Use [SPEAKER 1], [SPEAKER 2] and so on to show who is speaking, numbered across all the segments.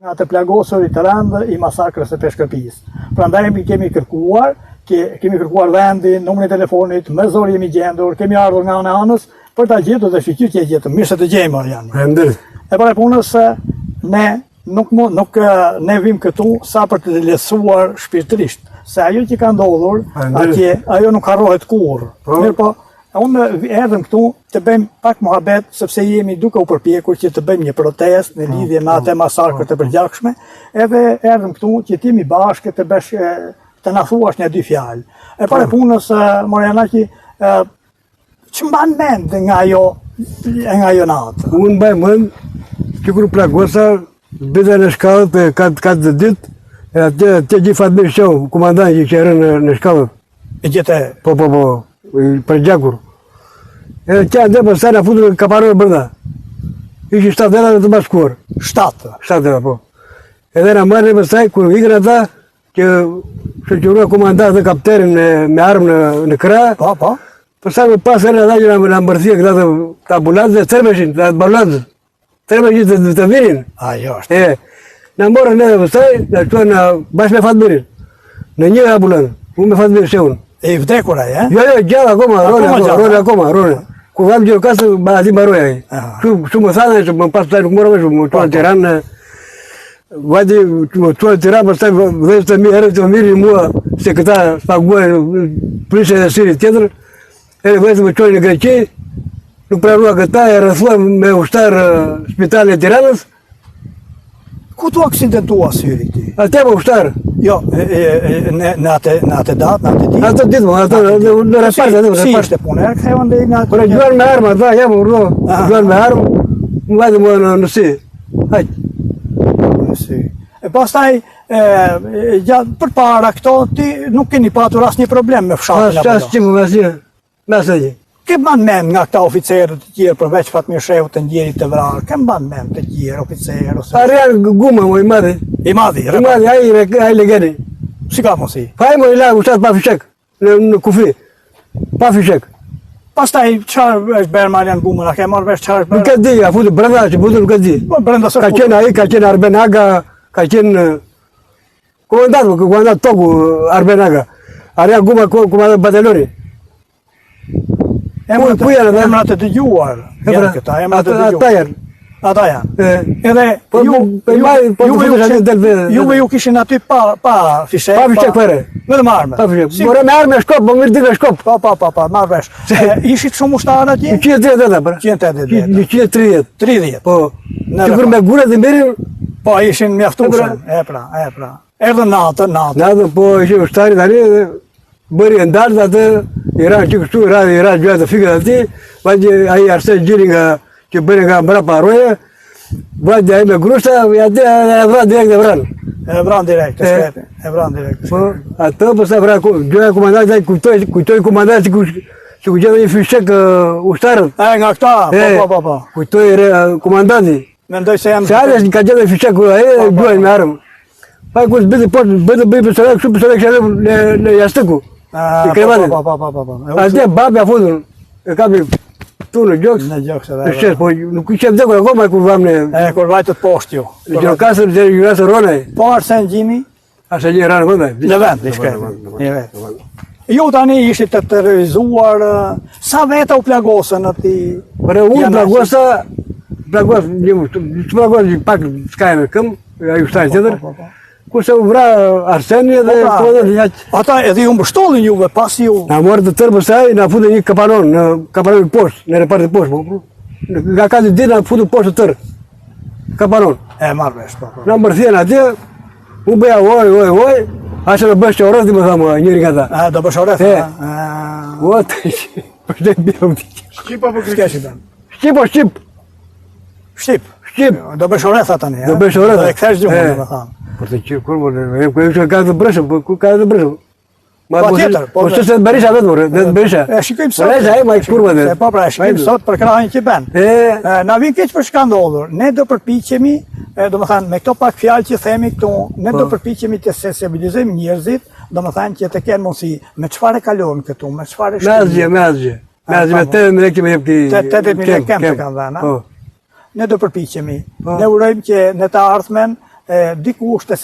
[SPEAKER 1] Atë plagosurit të rëndë i masakrës së Peshkëpisë. Prandaj kemi kërkuar vendin, numrin e telefonit, më zor jemi gjendur, kemi ardhur nga ana anës për ta gjetur dhe shqyqyr që e gjetëm. Mirë se të gjejmë janë. E para punës ne ne vim këtu sa për të lehtësuar shpirtërisht, se ajo që ka ndodhur atje, ajo nuk harrohet kurrë. Mirë po, unë erdhëm këtu të bëjmë pak muhabet, sepse jemi duke u përpjekur që të bëjmë një protest në lidhje me atë masakrët e përgjithshme, edhe erdhëm këtu që të jemi bashkë të na thuash një dy fjalë. E para punës, Morjanaki, që mban mend nga ajo natë?
[SPEAKER 2] Unë mbaj mend që kur plagosa bida në shkallët katë ditë, atje gjithë Fatmir Shoh, komandanti që erën në shkallët.
[SPEAKER 1] E gjete?
[SPEAKER 2] Po, për gjakur. Edhe që ande për sa na futur kaparën brenda. Ishi 7 veta të bashkuar. 7 veta, po. Edhe na marrën pastaj kur ikën ata që shoqërua komandanti dhe kaptenin me armë në krah.
[SPEAKER 1] Po.
[SPEAKER 2] Pastaj më pas erën ata që na mbërthia këta të ambulancë dhe tërmeshin, të ambulancë. Tërmeshin të virin.
[SPEAKER 1] Ajo është.
[SPEAKER 2] Na morën edhe pastaj, na çuan bashkë me Fatmirin. Në një ambulancë, unë me Fatmir Shehun.
[SPEAKER 1] E i vdekur ai,
[SPEAKER 2] Jo, gjallë akoma, rone. Kur vam gjë kasë, ati mbaroj ai. Shumë më thanë, që më pas taj nuk mora me shumë, më tuan Tiranë, vajti më tuan Tiranë, pastaj vëzë të mi, herë të mirë mua, se këta paguajnë prishe dhe siri tjetër, herë vëzë më tuan në Greqi, nuk pranua këta, e rrëthua me ushtar spitalin e Tiranës.
[SPEAKER 1] Ku tu aksidentua syri ti?
[SPEAKER 2] Ate më ushtar.
[SPEAKER 1] Jo, në atë datë, në atë ditë?
[SPEAKER 2] Atë ditë, në repartë.
[SPEAKER 1] Si ishte punë?
[SPEAKER 2] Por e gjuar me armë, ata jam urdo, gjuar me armë, më vajtë më në si.
[SPEAKER 1] Hajtë. E pastaj, për para këto, ti nuk keni patur asnjë problem me fshatin apo jo?
[SPEAKER 2] Asë qimë me asë.
[SPEAKER 1] Ke ban mend nga këta oficerët të tjerë, përveç Fatmir Shehut të ndjerit të vrarë, ke ban mend të tjerë oficerë ose?
[SPEAKER 2] Arjan guma më i madhi.
[SPEAKER 1] I madhi,
[SPEAKER 2] ai legeni.
[SPEAKER 1] Si ka mos i?
[SPEAKER 2] Pa i më i lagë ushtat pa fishek, në kufi, pa fishek.
[SPEAKER 1] Pastaj, qarë është bërë Marian Gumën, a ke marrë vesh qarë është bërë?
[SPEAKER 2] Nuk e di, a futu brenda që futu nuk e di.
[SPEAKER 1] Brenda së
[SPEAKER 2] Ka qenë ai, ka qenë Arben Aga, ka qenë komandant toku Arben Aga. Arjan Guma, komandant bataljoni.
[SPEAKER 1] Emrat e dëgjuar, janë këta, emrat e dëgjuar. Ata janë. Edhe juve ju kishin aty pa fishek.
[SPEAKER 2] Pa fishek përre.
[SPEAKER 1] Vetëm arme.
[SPEAKER 2] Pa fishek. More me arme e shkop, më mirë ditë e shkop.
[SPEAKER 1] Pa, marrë vesh. Ishit shumë ushtarë atje?
[SPEAKER 2] 130.
[SPEAKER 1] 130.
[SPEAKER 2] Po. Që kur me guret dhe mirin?
[SPEAKER 1] Po, ishin mjaftueshëm. E pra. Erdhën natën.
[SPEAKER 2] Natën, po, ishin ushtarit tani dhe bëri e ndartë atë, Iran që kështu, Iran gjua të fikët ati, vajtë aji Arsen Gjiri që bëri nga mbrapa roje, vajtë aji me grushta, e vran direkt e vran.
[SPEAKER 1] E vran direkt.
[SPEAKER 2] Po, atë përsa vran, gjua komandanti, kujtoj komandanti që ku gjithë një fishek ushtarët.
[SPEAKER 1] Nga këta, po.
[SPEAKER 2] Kujtoj komandanti.
[SPEAKER 1] Mendoj se janë...
[SPEAKER 2] Se ales ka gjithë një fishek aji, gjuajnë me armë. Pa e kështë bëtë bëjë për sërek, shumë për sërek shërë në jastëku.
[SPEAKER 1] Po.
[SPEAKER 2] Atje babi a futën, e kapi tu në gjokës.
[SPEAKER 1] Në gjokës
[SPEAKER 2] edhe. Në shqes, po nuk i qep dhekur akoma kur vam në...
[SPEAKER 1] Kur vajtët poshtë ju.
[SPEAKER 2] Në gjokasër, në gjokasër ronaj.
[SPEAKER 1] Po Arsen Gjimi?
[SPEAKER 2] Arsen Gjimi ranë vëndaj.
[SPEAKER 1] Në vend, në shkret. Ju tani ishit të terrorizuar, sa veta u plagosën ati?
[SPEAKER 2] Për e unë plagosë pak skajnë këm, a ju shtajnë tjetër. Kurse u vra Arseni dhe kodën jaqë.
[SPEAKER 1] Ata edhe ju mbështollin juve pas ju?
[SPEAKER 2] Na morë të tërë pësaj, na futë një kapanon, në kapanon poshtë, në repartit poshtë. Nga ka të ditë na futë poshtë të tërë. Kapanon.
[SPEAKER 1] E marrë vesh, po.
[SPEAKER 2] Na mërthjen atje, u bëja oj, ashe në bësh që orëth, di më thamë njëri nga ta.
[SPEAKER 1] Do bësh orëth?
[SPEAKER 2] O, të përshdet bjëm të që.
[SPEAKER 1] Shqip apo kështë
[SPEAKER 2] Shqip. Shqip.
[SPEAKER 1] Do bësh orëth atani,
[SPEAKER 2] Do bësh orëth.
[SPEAKER 1] Do e këthesh gjumë, më thamë.
[SPEAKER 2] Por të qërë, kur më ka të brëshëm, ku ka të brëshëm?
[SPEAKER 1] Pa tjetër.
[SPEAKER 2] Po së se të Berisha vetë mërë, dhe të Berisha.
[SPEAKER 1] E shikojmë sot.
[SPEAKER 2] Berisha e ma i kurva dhe.
[SPEAKER 1] Po pra, e shikojmë sot për krahin që ben. Na vin keq për shka ndodhur. Ne do përpiqemi, do më thanë, me këto pak fjalë që themi këtu, ne do përpiqemi të sensibilizojmë njerëzit, do më thanë që të kenë mundësi, me çfarë kalon këtu, me çfarë
[SPEAKER 2] shkrim. Me asgjë. Me 80 lekë më jep ti.
[SPEAKER 1] 80 lekë kem të kanë dhënë. Ne do përpiqemi. Ne urojmë që në të ardhmen dikush të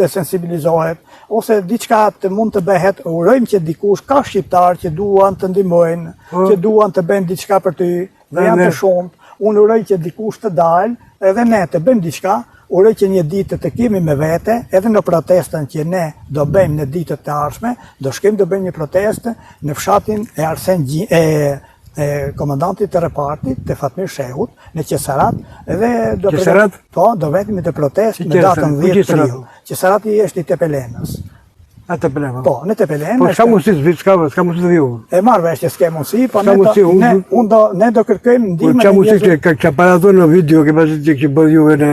[SPEAKER 1] sensibilizohet, ose diçka të mund të bëhet, urojmë që dikush ka shqiptar që duan të ndihmojnë, që duan të bëjnë diçka për ty, dhe janë të shumt. Unë uroj që dikush të dalë, edhe ne të bëjmë diçka, uroj që një ditë të kemi me vete, edhe në protestën që ne do bëjmë në ditët të ardhshme, do shkem të bëjmë një protestë në fshatin e komandantit të repartit, të Fatmir Shehut, në Qesarat, edhe do vetëm të protestë në datën 10 prill. Qesarati është i Tepelenës.
[SPEAKER 2] A Tepelenës?
[SPEAKER 1] Po, në Tepelenës.
[SPEAKER 2] Po, s'ka mundësi të viju.
[SPEAKER 1] E marrë vesh që s'ke mundësi, po ne do kërkojmë ndihmën
[SPEAKER 2] e njerëzve. Që para ato në video, që pasi që kështë bërë juve në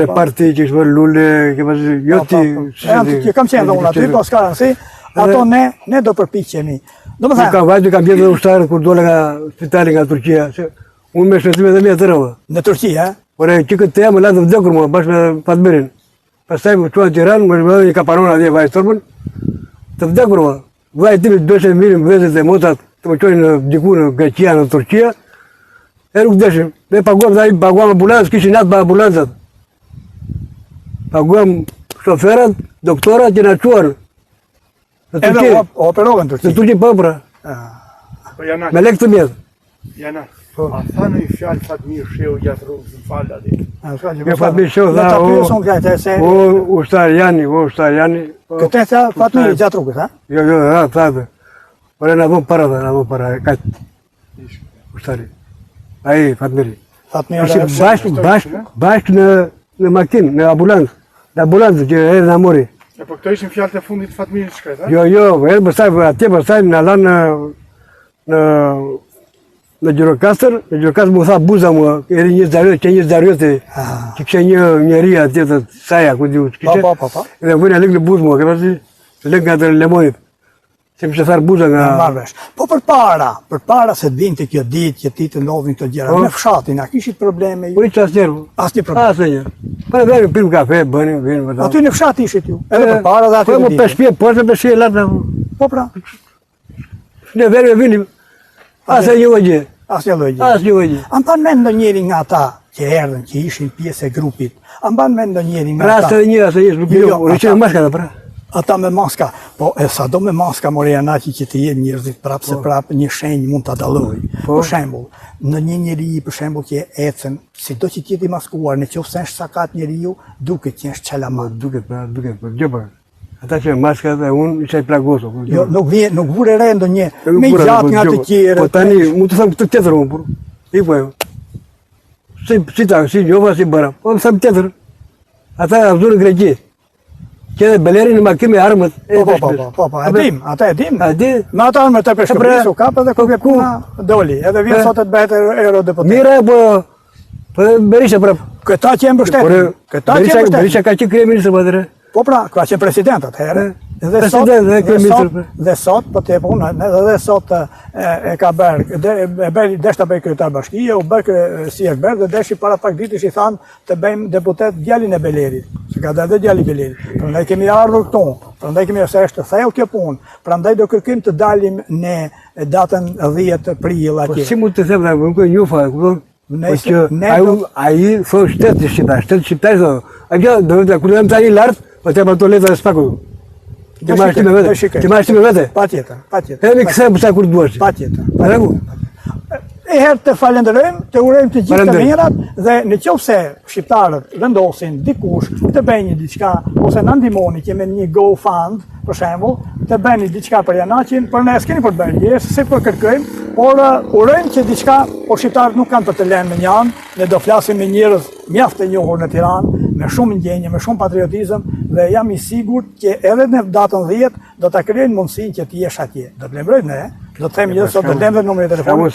[SPEAKER 2] reparti, që kështë bërë lulle, që pasi joti...
[SPEAKER 1] Që kam qenë dhe unë aty, po s'ka rëndësi, ato ne do përpiqemi.
[SPEAKER 2] Nuk kam vajtë, kam bjetë dhe ushtarë kur dole nga spitali nga Turqia. Unë me shëtime dhe mja të rëvë.
[SPEAKER 1] Në Turqia,
[SPEAKER 2] Por që këtë të jam më latë të vdekur mua, bashkë me Fatmirin. Pastaj më çuan në Tiranë, më rëmëdhe një kaparon atje vajtë tërmën, të vdekur mua. Vajtë timi të doshe mirim vezet e motat të më qojnë diku në Greqia, në Turqia. E nuk deshim. Ne paguam ambulancë, kishin natë pa ambulancët. Paguam shoferat, doktorat që na çuan.
[SPEAKER 1] edhe operove në Turqi.
[SPEAKER 2] Në Turqi po pra. Me lekë të mjetë.
[SPEAKER 3] Jana, a tha në i fjallë Fatmir Shehu gjatë rrugës në falë ati?
[SPEAKER 2] Me Fatmir Shehu tha, o ushtar Jani.
[SPEAKER 1] Këtë tha Fatmir gjatë rrugës, ha?
[SPEAKER 2] Jo, tha dhe. Ore në dhëmë para, kajtë. Ushtari. Aji, Fatmiri. Bashkë në makinë, në ambulancë që edhe në mori.
[SPEAKER 3] E po këto ishin fjallët e fundit të Fatmirit shkret, ha?
[SPEAKER 2] Jo, atje përstaj në lanë në Gjirokastër mu tha buza mua, edhe një zarjoti, që kështë një njeri atje të saja, ku diu, kështë, edhe më vëjnë a lëngë në buzë mua, këpa si, lëngë nga të lemonit, se më që tharë buza nga...
[SPEAKER 1] Po për para se të vinte kjo ditë që ti të ndodhin të gjera, me fshatin, a kishit probleme?
[SPEAKER 2] Por i që asë njerë, asë njerë. Për e vejnë, pimë kafe, bëni,
[SPEAKER 1] aty në fshat ishit ju, edhe për para dhe aty
[SPEAKER 2] të ditë. Po për shpje, po për shpje lartë.
[SPEAKER 1] Po pra.
[SPEAKER 2] Ne vejnë e vinim, asë një vëgjë.
[SPEAKER 1] Asë një vëgjë. Amban me ndo njeri nga ta që erdhen, që ishin pjesë e grupit. Amban me ndo njeri nga ta.
[SPEAKER 2] Rastë dhe një, asë një,
[SPEAKER 1] ata me maska, po e sa do me maska more anaqi që të jenë njerëzit prapë se prapë një shenjë mund ta dalloj. Për shembull, në një njeri për shembull që ecën, sido që ti i maskuar, nëse është sakat njeriu, duket që është çelama,
[SPEAKER 2] duket, gjëpa. Ata që maska dhe unë isha i plagosur.
[SPEAKER 1] Jo, nuk vure re ndonjë me gjatë nga të tjerë.
[SPEAKER 2] Po tani mund të them këtë tjetër unë, por. I po. Si njova si bëra. Po them tjetër. Ata avdun në Greqi. Që edhe Beleri në makinë me armët.
[SPEAKER 1] Po, ata e dim. Me ata armët e Peshkëpërisë u kapë dhe kërke puna doli. Edhe vjen sot e të bëhet eurodeputat.
[SPEAKER 2] Mira, po Berisha prapë.
[SPEAKER 1] Këta që e mbështetën.
[SPEAKER 2] Berisha ka që kryeministër për atëre.
[SPEAKER 1] Po pra, ka qenë president atëherë. Dhe sot, po të punë, dhe sot e ka bërë, desh të bëjë kryetar bashkije, u bërë si e bërë, dhe deshi para pak ditësh i thanë të bëjmë deputet djalin e Belerit. Se ka dhe djali Belerit. Prandaj kemi ardhur këtu, prandaj kemi se është thellë kjo punë, prandaj do kërkim të dalim në datën 10 prill atje.
[SPEAKER 2] Po si mund të them, nuk e njofa, ai thon shteti shqiptar, a gjë do të kur jam tani lart, po të marr toaleta e spaku. Ti marrësh me vete?
[SPEAKER 1] Patjetër.
[SPEAKER 2] Edhe mi kthem sa kur duash.
[SPEAKER 1] Patjetër. E herë të falenderojmë, të urojmë të gjithë të mirat dhe në qoftë se shqiptarët vendosin dikush të bëjnë diçka ose na ndihmoni që me një GoFund, për shembull, të bëni diçka për Janaqin, por ne s'keni për të bërë, se po kërkojmë, por urojmë që diçka, por shqiptarët nuk kanë për të lënë në një anë, ne do flasim me njerëz mjaft të njohur në Tiranë, me shumë ndjenjë, me shumë patriotizëm dhe jam i sigurt që edhe në datën 10 do ta krijojnë mundësinë që të jesh atje. Do të lemrojmë ne, do të themi sot do lëmë numrin e telefonit.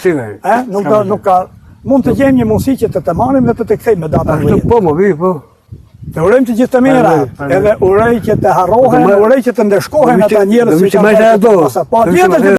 [SPEAKER 1] Nuk ka, mund të gjejmë një mundësi që të marrim dhe të kthejmë me datën 10.
[SPEAKER 2] Po.
[SPEAKER 1] Të urojmë të gjithë të mira, edhe uroj që të harrohen, uroj që të ndeshkohen ata njerëz që kanë